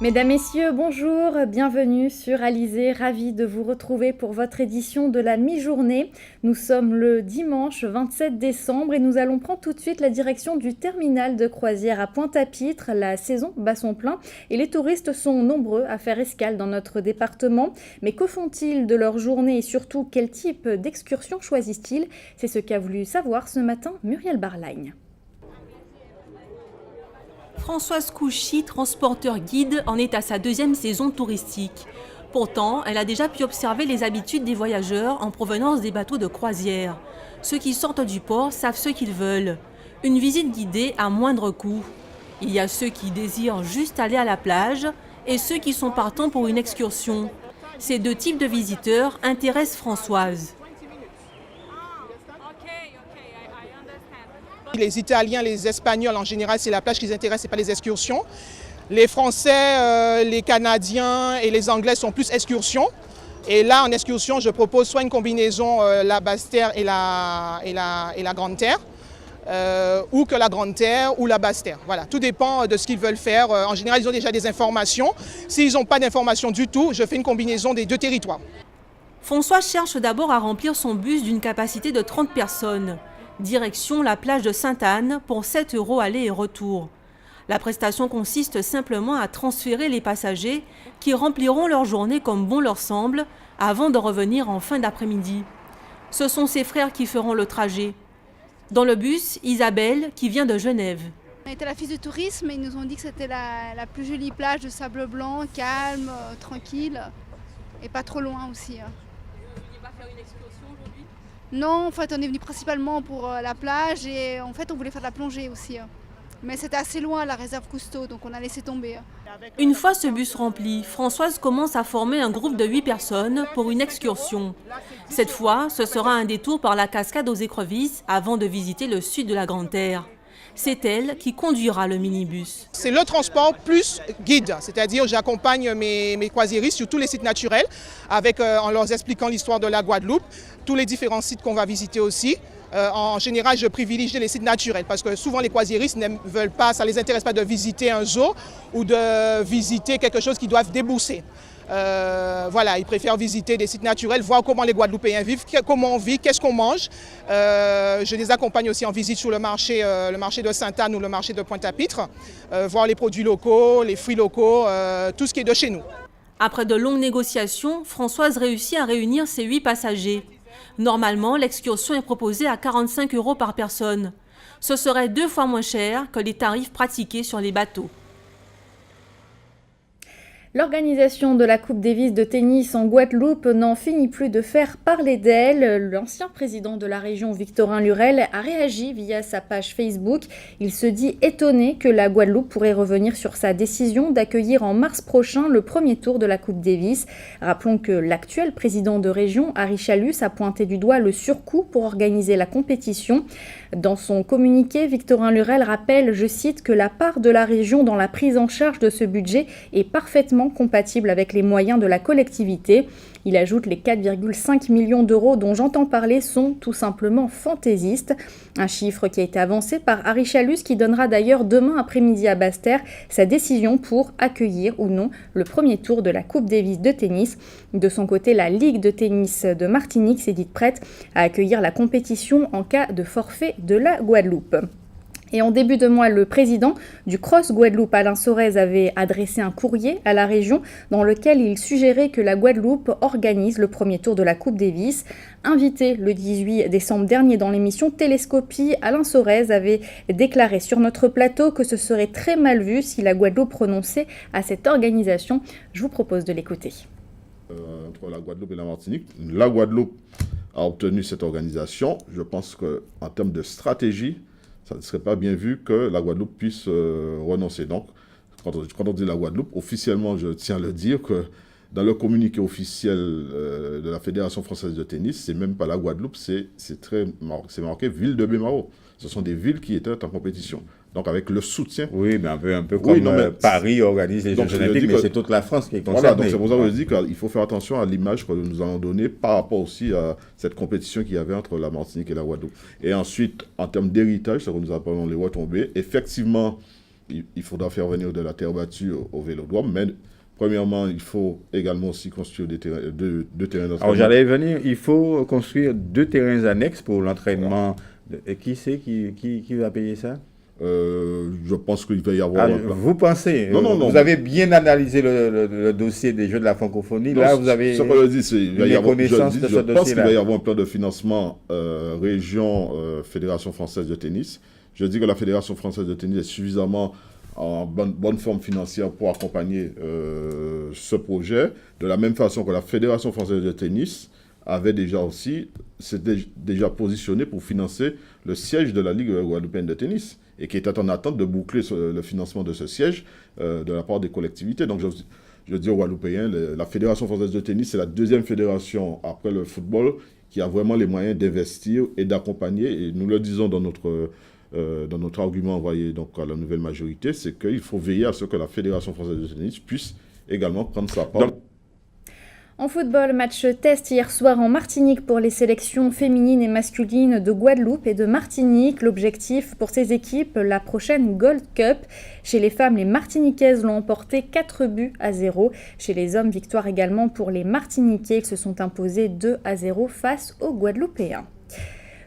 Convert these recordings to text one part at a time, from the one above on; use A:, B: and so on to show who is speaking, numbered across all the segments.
A: Mesdames, Messieurs, bonjour, bienvenue sur Alizé, ravi de vous retrouver pour votre édition de la mi-journée. Nous sommes le dimanche 27 décembre et nous allons prendre tout de suite la direction du terminal de croisière à Pointe-à-Pitre. La saison bat son plein et les touristes sont nombreux à faire escale dans notre département. Mais que font-ils de leur journée et surtout quel type d'excursion choisissent-ils? C'est ce qu'a voulu savoir ce matin Muriel Barlagne.
B: Françoise Couchy, transporteur guide, en est à sa deuxième saison touristique. Pourtant, elle a déjà pu observer les habitudes des voyageurs en provenance des bateaux de croisière. Ceux qui sortent du port savent ce qu'ils veulent. Une visite guidée à moindre coût. Il y a ceux qui désirent juste aller à la plage et ceux qui sont partants pour une excursion. Ces deux types de visiteurs intéressent Françoise.
C: Les Italiens, les Espagnols, en général, c'est la plage qui les intéresse, ce n'est pas les excursions. Les Français, les Canadiens et les Anglais sont plus excursions. Et là, en excursion, je propose soit une combinaison la basse terre et la grande terre, ou que la grande terre ou la basse terre. Voilà, tout dépend de ce qu'ils veulent faire. En général, ils ont déjà des informations. S'ils n'ont pas d'informations du tout, je fais une combinaison des deux territoires.
B: François cherche d'abord à remplir son bus d'une capacité de 30 personnes. Direction la plage de Sainte-Anne pour 7 € aller et retour. La prestation consiste simplement à transférer les passagers qui rempliront leur journée comme bon leur semble avant de revenir en fin d'après-midi. Ce sont ses frères qui feront le trajet. Dans le bus, Isabelle qui vient de Genève.
D: On était à l'office du tourisme et ils nous ont dit que c'était la plus jolie plage de sable blanc, calme, tranquille et pas trop loin aussi.
B: Vous ne vouliez pas faire une excursion aujourd'hui ?
D: Non, en fait, on est venu principalement pour la plage et en fait, on voulait faire de la plongée aussi. Mais c'était assez loin, la réserve Cousteau, donc on a laissé tomber.
B: Une fois ce bus rempli, Françoise commence à former un groupe de 8 personnes pour une excursion. Cette fois, ce sera un détour par la cascade aux écrevisses avant de visiter le sud de la Grande Terre. C'est elle qui conduira le minibus.
C: C'est le transport plus guide, c'est-à-dire j'accompagne mes croisiéristes sur tous les sites naturels en leur expliquant l'histoire de la Guadeloupe, tous les différents sites qu'on va visiter aussi. En général, je privilégie les sites naturels parce que souvent les croisiéristes ne veulent pas, ça ne les intéresse pas de visiter un zoo ou de visiter quelque chose qu'ils doivent débourser. Voilà, ils préfèrent visiter des sites naturels, voir comment les Guadeloupéens vivent, comment on vit, qu'est-ce qu'on mange. Je les accompagne aussi en visite sur le marché de Sainte-Anne ou le marché de Pointe-à-Pitre, voir les produits locaux, les fruits locaux, tout ce qui est de chez nous.
B: Après de longues négociations, Françoise réussit à réunir ses 8 passagers. Normalement, l'excursion est proposée à 45 € par personne. Ce serait 2 fois moins cher que les tarifs pratiqués sur les bateaux.
A: L'organisation de la Coupe Davis de tennis en Guadeloupe n'en finit plus de faire parler d'elle. L'ancien président de la région, Victorin Lurel, a réagi via sa page Facebook. Il se dit étonné que la Guadeloupe pourrait revenir sur sa décision d'accueillir en mars prochain le premier tour de la Coupe Davis. Rappelons que l'actuel président de région, Harry Chalus, a pointé du doigt le surcoût pour organiser la compétition. Dans son communiqué, Victorin Lurel rappelle, je cite, que la part de la région dans la prise en charge de ce budget est parfaitement compatible avec les moyens de la collectivité. Il ajoute les 4,5 millions d'euros dont j'entends parler sont tout simplement fantaisistes. Un chiffre qui a été avancé par Harry Chalus qui donnera d'ailleurs demain après-midi à Basse-Terre sa décision pour accueillir ou non le premier tour de la Coupe Davis de tennis. De son côté, la Ligue de tennis de Martinique s'est dite prête à accueillir la compétition en cas de forfait de la Guadeloupe. Et en début de mois, le président du Cross Guadeloupe, Alain Sorez, avait adressé un courrier à la région dans lequel il suggérait que la Guadeloupe organise le premier tour de la Coupe Davis. Invité le 18 décembre dernier dans l'émission Télescopie, Alain Sorez avait déclaré sur notre plateau que ce serait très mal vu si la Guadeloupe renonçait à cette organisation. Je vous propose de l'écouter.
E: Entre la Guadeloupe et la Martinique, la Guadeloupe a obtenu cette organisation. Je pense qu'en termes de stratégie, ça ne serait pas bien vu que la Guadeloupe puisse renoncer. Donc, quand on dit la Guadeloupe, officiellement, je tiens à le dire que dans le communiqué officiel de la Fédération française de tennis, c'est même pas la Guadeloupe, c'est marqué ville de Bémaro. Ce sont des villes qui étaient en compétition. Donc avec le soutien.
F: Oui, mais un peu comme Paris organise les Jeux Olympiques, mais c'est toute la France qui est concernée.
E: Voilà, donc c'est pour ça que je dis qu'il faut faire attention à l'image que nous allons donner par rapport aussi à cette compétition qu'il y avait entre la Martinique et la Guadeloupe. Et ensuite, en termes d'héritage, ce que nous appelons les retombées, effectivement, il faudra faire venir de la terre battue au Vélodrome, mais premièrement, il faut également aussi construire deux terrains d'entraînement.
F: Alors j'allais venir, il faut construire 2 terrains annexes pour l'entraînement. Et qui c'est qui va payer ça?
E: Je pense qu'il va y avoir...
F: vous pensez?
E: Non.
F: Vous avez bien analysé le dossier des Jeux de la francophonie.
E: Non,
F: là, vous avez...
E: Ce que je dis, c'est
F: une connaissance de ce dossier-là.
E: Je pense qu'il va y avoir un plan de financement région Fédération française de tennis. Je dis que la Fédération française de tennis est suffisamment en bonne forme financière pour accompagner ce projet, de la même façon que la Fédération française de tennis s'était déjà positionné pour financer le siège de la Ligue guadeloupéenne de tennis et qui était en attente de boucler le financement de ce siège de la part des collectivités. Donc je dis aux Guadeloupéens, la Fédération française de tennis, c'est la deuxième fédération après le football qui a vraiment les moyens d'investir et d'accompagner, et nous le disons dans notre argument envoyé donc à la nouvelle majorité, c'est qu'il faut veiller à ce que la Fédération française de tennis puisse également prendre sa part.
A: En football, match test hier soir en Martinique pour les sélections féminines et masculines de Guadeloupe et de Martinique. L'objectif pour ces équipes, la prochaine Gold Cup. Chez les femmes, les Martiniquaises l'ont emporté 4-0. Chez les hommes, victoire également pour les Martiniquais qui se sont imposés 2-0 face aux Guadeloupéens.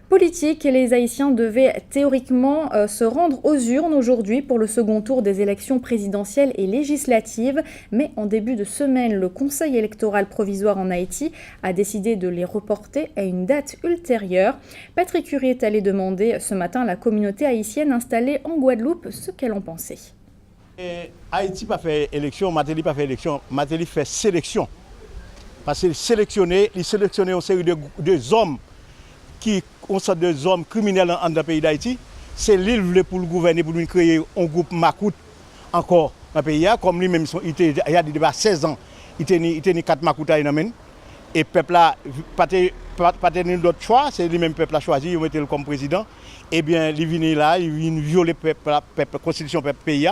A: Politique, les Haïtiens devaient théoriquement se rendre aux urnes aujourd'hui pour le second tour des élections présidentielles et législatives. Mais en début de semaine, le Conseil électoral provisoire en Haïti a décidé de les reporter à une date ultérieure. Patrick Curie est allé demander ce matin à la communauté haïtienne installée en Guadeloupe ce qu'elle en pensait.
G: Haïti n'a pas fait élection, Matéli n'a pas fait élection, Matéli fait sélection. Parce qu'il sélectionné une série de hommes qui ont sorte de hommes criminels dans le pays d'Haïti. C'est l'île pour le gouverner, pour lui créer un groupe Makout encore dans le pays. Comme lui-même, il y a déjà 16 ans, il tenait 4 Makout à Inamen. Et le peuple n'a pas d'autre choix, c'est lui-même le peuple a choisi, il mettait comme président. Eh bien, il vient là, il vient violer la constitution du pays.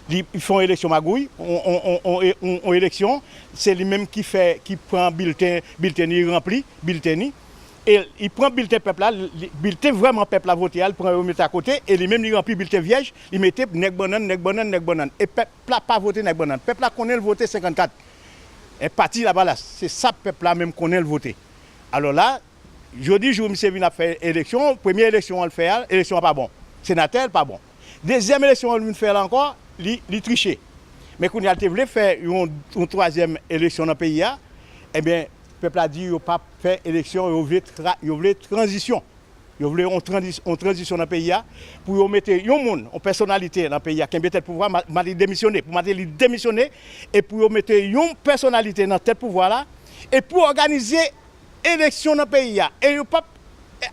G: Ils font élection magouille, on élection, c'est lui-même qui prend bulletin, il remplit bulletin. Et il prend le bulletin peuple là, le bulletin vraiment peuple à voter, il prend le mettre à côté et lui-même il remplit le bulletin vierge, il mettait nèg banane. Et peuple là pas voter nèg banane. Peuple là connaît le voter 54. Et parti là-bas là, c'est ça peuple là même connaît le voter. Alors là, jeudi jour monsieur vient faire élection, première élection on le fait, élection pas bon. Sénateur pas bon. Deuxième élection on le fait là encore, il tricher. Mais quand il a voulu faire une troisième élection dans le pays là, eh bien le peuple a dit qu'il n'a pas fait élection, il voulait transition. Il voulait une transition dans le pays pour mettre une personnalité dans le pays qui a peut-être pouvoir démissionner, pour démissionner et pour mettre une personnalité dans tel pouvoir là et pour organiser élection dans le pays. Et il n'est pas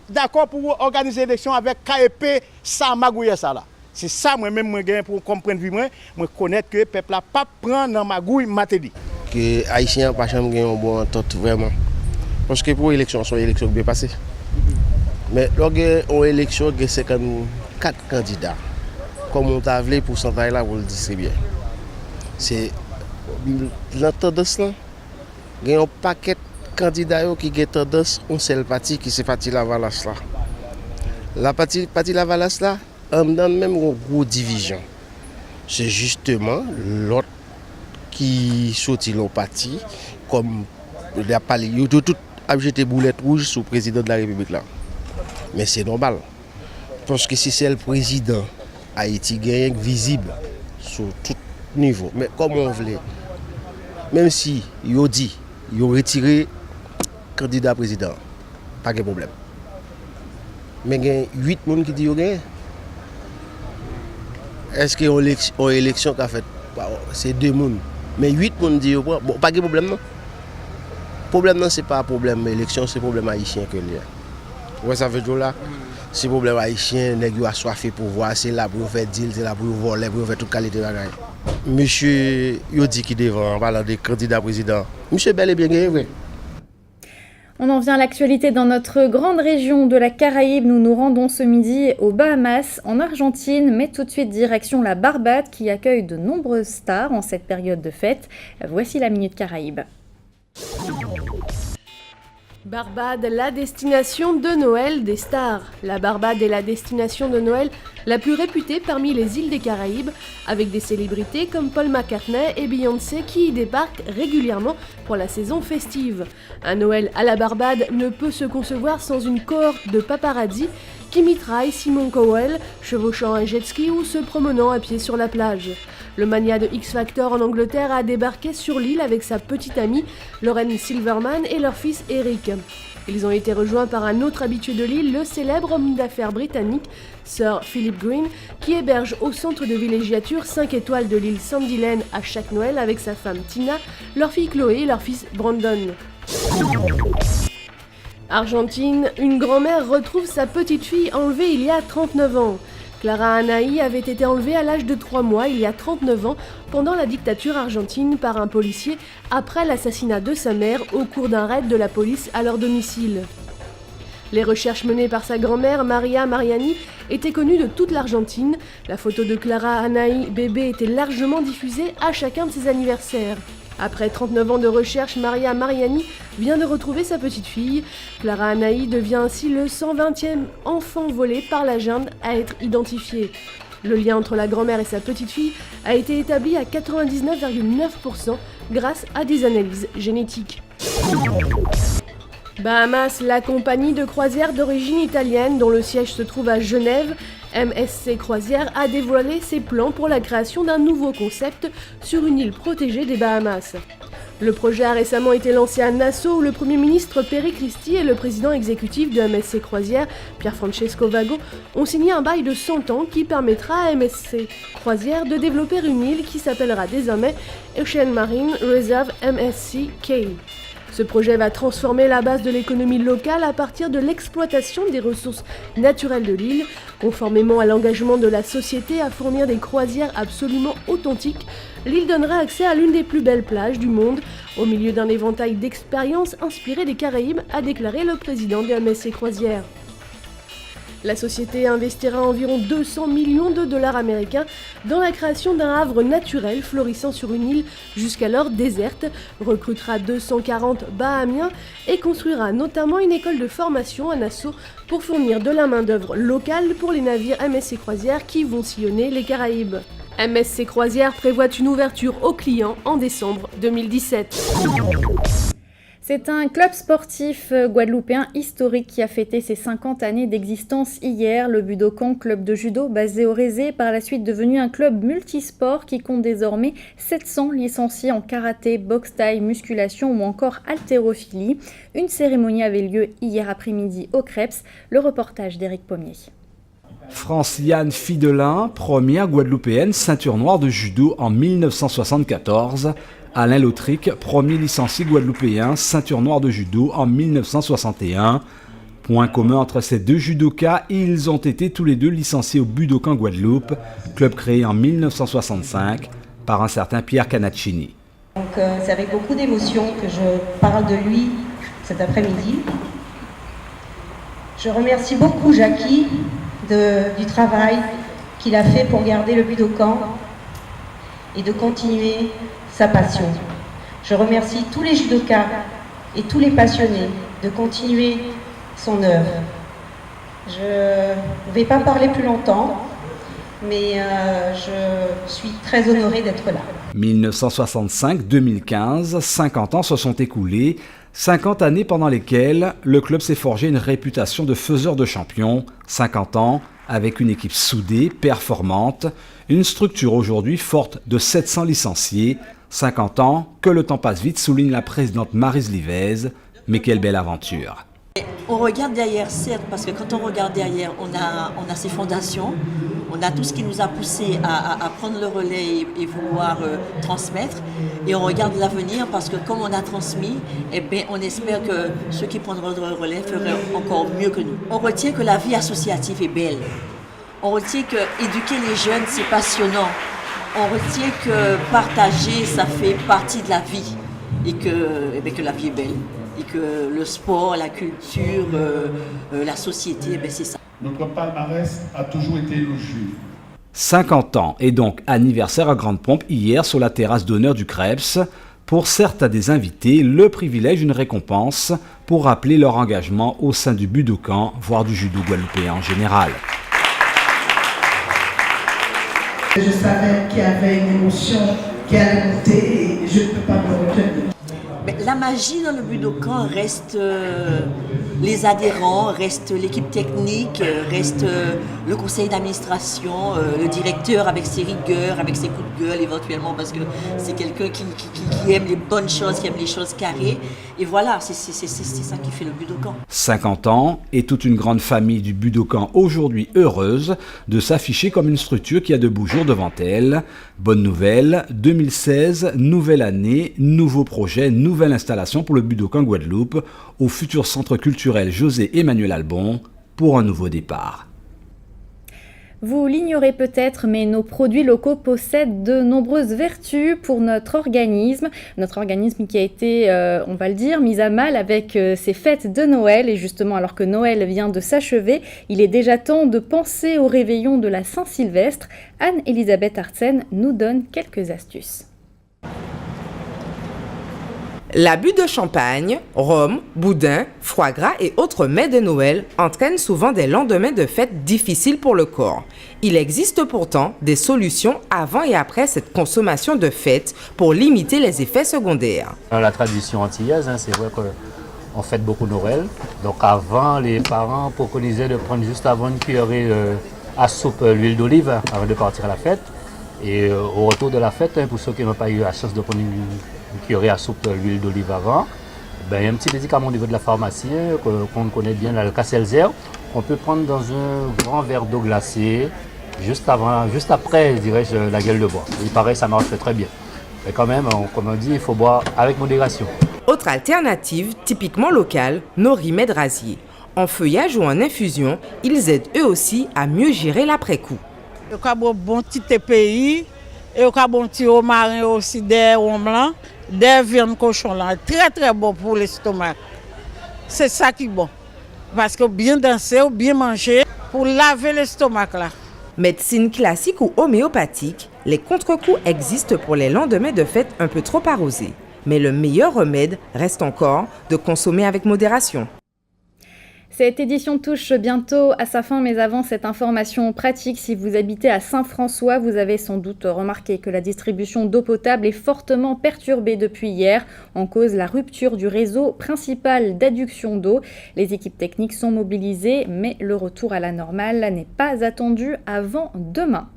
G: d'accord pour organiser élection avec KEP sans magouiller ça là. C'est ça moi-même pour comprendre moi connaître que le peuple n'a pas prendre dans magouille Matéli.
H: Que les Haïtiens pas jamais un bon entente vraiment. Parce que pour l'élection, c'est une élection bien passée. Mais lorsqu'il y a une élection, il y a 54 candidats. Comme on t'a vu, le pourcentage là, vous le distribuez. C'est la tendance là. Il y a un paquet de candidats qui ont tendance à une seule partie qui c'est parti la Valasse là. La partie la Valasse là, on donne même une grosse division. C'est justement l'autre qui sortit leur parti, comme il a parlé, ils ont tout jeté boulette rouge sur le président de la République là. Mais c'est normal. Parce que si c'est le président, Haïti gagne visible sur tout niveau. Mais comme on voulait, même si ils ont dit, ils ont retiré le candidat président, pas de problème. Mais il y a 8 personnes qui disent qu'ils ont gagné. Est-ce qu'il y a une élection qu'a fait? C'est 2 personnes. Mais 8 personnes disent bon, pas de problème non. Le problème non, c'est pas un problème d'élection, c'est un problème haïtien que il y a. Ouais, ça veut dire là, c'est un problème haïtien, les gens assoiffés pour voir, c'est là pour faire deal, c'est là pour voler, pour faire toute qualité de bagaille. Monsieur, il dit qu'il devant en parlant des candidats présidents. Monsieur bel et bien gagné, vrai.
A: On en vient à l'actualité dans notre grande région de la Caraïbe. Nous nous rendons ce midi aux Bahamas, en Argentine, mais tout de suite direction la Barbade qui accueille de nombreuses stars en cette période de fête. Voici la Minute Caraïbe.
I: Barbade, la destination de Noël des stars. La Barbade est la destination de Noël la plus réputée parmi les îles des Caraïbes, avec des célébrités comme Paul McCartney et Beyoncé qui y débarquent régulièrement pour la saison festive. Un Noël à la Barbade ne peut se concevoir sans une cohorte de paparazzi qui mitraille Simon Cowell, chevauchant un jet ski ou se promenant à pied sur la plage. Le mania de X Factor en Angleterre a débarqué sur l'île avec sa petite amie Lauren Silverman et leur fils Eric. Ils ont été rejoints par un autre habitué de l'île, le célèbre homme d'affaires britannique Sir Philip Green, qui héberge au centre de villégiature 5 étoiles de l'île Sandiland à chaque Noël avec sa femme Tina, leur fille Chloé et leur fils Brandon. Argentine, une grand-mère retrouve sa petite fille enlevée il y a 39 ans. Clara Anaí avait été enlevée à l'âge de 3 mois il y a 39 ans pendant la dictature argentine par un policier après l'assassinat de sa mère au cours d'un raid de la police à leur domicile. Les recherches menées par sa grand-mère Maria Mariani étaient connues de toute l'Argentine. La photo de Clara Anaí bébé était largement diffusée à chacun de ses anniversaires. Après 39 ans de recherche, Maria Mariani vient de retrouver sa petite fille. Clara Anaí devient ainsi le 120e enfant volé par la junte à être identifié. Le lien entre la grand-mère et sa petite fille a été établi à 99,9% grâce à des analyses génétiques. Bahamas, la compagnie de croisière d'origine italienne dont le siège se trouve à Genève, MSC Croisières, a dévoilé ses plans pour la création d'un nouveau concept sur une île protégée des Bahamas. Le projet a récemment été lancé à Nassau où le Premier ministre Perry Christie et le président exécutif de MSC Croisières, Pierfrancesco Vago, ont signé un bail de 100 ans qui permettra à MSC Croisières de développer une île qui s'appellera désormais Ocean Marine Reserve MSC Cay. Ce projet va transformer la base de l'économie locale à partir de l'exploitation des ressources naturelles de l'île, conformément à l'engagement de la société à fournir des croisières absolument authentiques. L'île donnera accès à l'une des plus belles plages du monde, au milieu d'un éventail d'expériences inspirées des Caraïbes, a déclaré le président de MSC Croisières. La société investira environ 200 millions de dollars américains dans la création d'un havre naturel florissant sur une île jusqu'alors déserte, recrutera 240 Bahamiens et construira notamment une école de formation à Nassau pour fournir de la main-d'œuvre locale pour les navires MSC Croisières qui vont sillonner les Caraïbes. MSC Croisières prévoit une ouverture aux clients en décembre 2017.
A: C'est un club sportif guadeloupéen historique qui a fêté ses 50 années d'existence hier. Le Budokan, club de judo basé au Rézé, par la suite devenu un club multisport qui compte désormais 700 licenciés en karaté, boxe thaï, musculation ou encore haltérophilie. Une cérémonie avait lieu hier après-midi au Krebs. Le reportage d'Éric Pommier.
J: Franciane Fidelin, première guadeloupéenne ceinture noire de judo en 1974. Alain Lautric, premier licencié guadeloupéen, ceinture noire de judo en 1961. Point commun entre ces deux judokas, ils ont été tous les deux licenciés au Budokan Guadeloupe, club créé en 1965 par un certain Pierre Canaccini.
K: Donc c'est avec beaucoup d'émotion que je parle de lui cet après-midi. Je remercie beaucoup Jackie du travail qu'il a fait pour garder le Budokan et de continuer sa passion. Je remercie tous les judokas et tous les passionnés de continuer son œuvre. Je ne vais pas parler plus longtemps, mais je suis très honorée d'être là.
J: 1965-2015, 50 ans se sont écoulés, 50 années pendant lesquelles le club s'est forgé une réputation de faiseur de champions, 50 ans avec une équipe soudée, performante, une structure aujourd'hui forte de 700 licenciés, 50 ans que le temps passe vite, souligne la présidente Maryse Livez, mais quelle belle aventure.
L: On regarde derrière, certes, parce que quand on regarde derrière, on a ses fondations, on a tout ce qui nous a poussé à prendre le relais et vouloir transmettre. Et on regarde l'avenir parce que comme on a transmis, eh bien, on espère que ceux qui prendront le relais feront encore mieux que nous. On retient que la vie associative est belle. On retient que éduquer les jeunes, c'est passionnant. On retient que partager, ça fait partie de la vie. Et que la vie est belle. Et que le sport, la culture, la société, c'est ça.
M: Notre palmarès a toujours été élogieux.
J: 50 ans et donc anniversaire à grande pompe hier sur la terrasse d'honneur du Krebs. pour certains des invités le privilège d'une récompense pour rappeler leur engagement au sein du Budokan, voire du judo guadeloupéen en général.
N: Je savais qu'il y avait une émotion qui allait monter et je ne peux pas me retenir.
L: Mais la magie dans le Budokan reste les adhérents, reste l'équipe technique, reste le conseil d'administration, le directeur avec ses rigueurs, avec ses coups de gueule éventuellement parce que c'est quelqu'un qui aime les bonnes choses, qui aime les choses carrées. Et voilà, c'est ça qui fait le Budokan.
J: 50 ans et toute une grande famille du Budokan aujourd'hui heureuse de s'afficher comme une structure qui a de beaux jours devant elle. Bonne nouvelle, 2016, nouvelle année, nouveau projet, nouvelle installation pour le Budokan Guadeloupe au futur centre culturel José Emmanuel Albon pour un nouveau départ.
A: Vous l'ignorez peut-être, mais nos produits locaux possèdent de nombreuses vertus pour notre organisme qui a été, on va le dire, mis à mal avec ces fêtes de Noël. Et justement, alors que Noël vient de s'achever, il est déjà temps de penser au réveillon de la Saint-Sylvestre. Anne-Elisabeth Artsen nous donne quelques astuces.
O: L'abus de champagne, rhum, boudin, foie gras et autres mets de Noël entraînent souvent des lendemains de fête difficiles pour le corps. Il existe pourtant des solutions avant et après cette consommation de fête pour limiter les effets secondaires.
P: Dans la tradition antillaise, c'est vrai qu'on fête beaucoup Noël. Donc avant, les parents préconisaient de prendre juste avant une cuillerée à soupe l'huile d'olive avant de partir à la fête. Et au retour de la fête, pour ceux qui n'ont pas eu la chance de prendre une cuillerée à soupe l'huile d'olive avant, il y a un petit médicament au niveau de la pharmacie qu'on connaît bien, le Casselzer, qu'on peut prendre dans un grand verre d'eau glacée, juste après, dirais-je, la gueule de bois. Il paraît que ça marche très bien. Mais quand même, comme on dit, il faut boire avec modération.
O: Autre alternative, typiquement locale, nos remèdes rasiers. En feuillage ou en infusion, ils aident eux aussi à mieux gérer l'après-coup.
Q: Il y a un bon petit pays, et il y a un bon petit romarin aussi, des ronds blancs, des viandes cochon là, très très bon pour l'estomac. C'est ça qui est bon, parce que bien danser ou bien manger pour laver l'estomac là.
O: Médecine classique ou homéopathique, les contre-coups existent pour les lendemains de fête un peu trop arrosés. Mais le meilleur remède reste encore de consommer avec modération.
A: Cette édition touche bientôt à sa fin, mais avant cette information pratique, si vous habitez à Saint-François, vous avez sans doute remarqué que la distribution d'eau potable est fortement perturbée depuis hier, en cause la rupture du réseau principal d'adduction d'eau. Les équipes techniques sont mobilisées, mais le retour à la normale n'est pas attendu avant demain.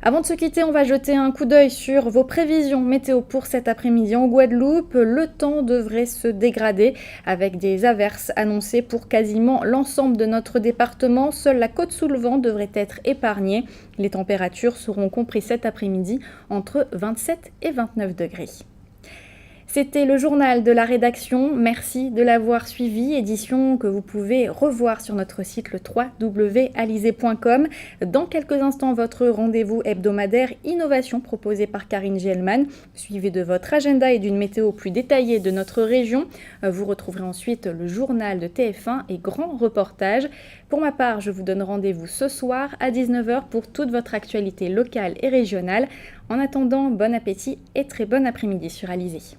A: Avant de se quitter, on va jeter un coup d'œil sur vos prévisions météo pour cet après-midi en Guadeloupe. Le temps devrait se dégrader avec des averses annoncées pour quasiment l'ensemble de notre département. Seule la côte sous le vent devrait être épargnée. Les températures seront comprises cet après-midi entre 27 et 29 degrés. C'était le journal de la rédaction. Merci de l'avoir suivi. Édition que vous pouvez revoir sur notre site le www.alizé.com. Dans quelques instants, votre rendez-vous hebdomadaire Innovation proposé par Karine Gielman. Suivi de votre agenda et d'une météo plus détaillée de notre région. Vous retrouverez ensuite le journal de TF1 et grand reportage. Pour ma part, je vous donne rendez-vous ce soir à 19h pour toute votre actualité locale et régionale. En attendant, bon appétit et très bon après-midi sur Alizé.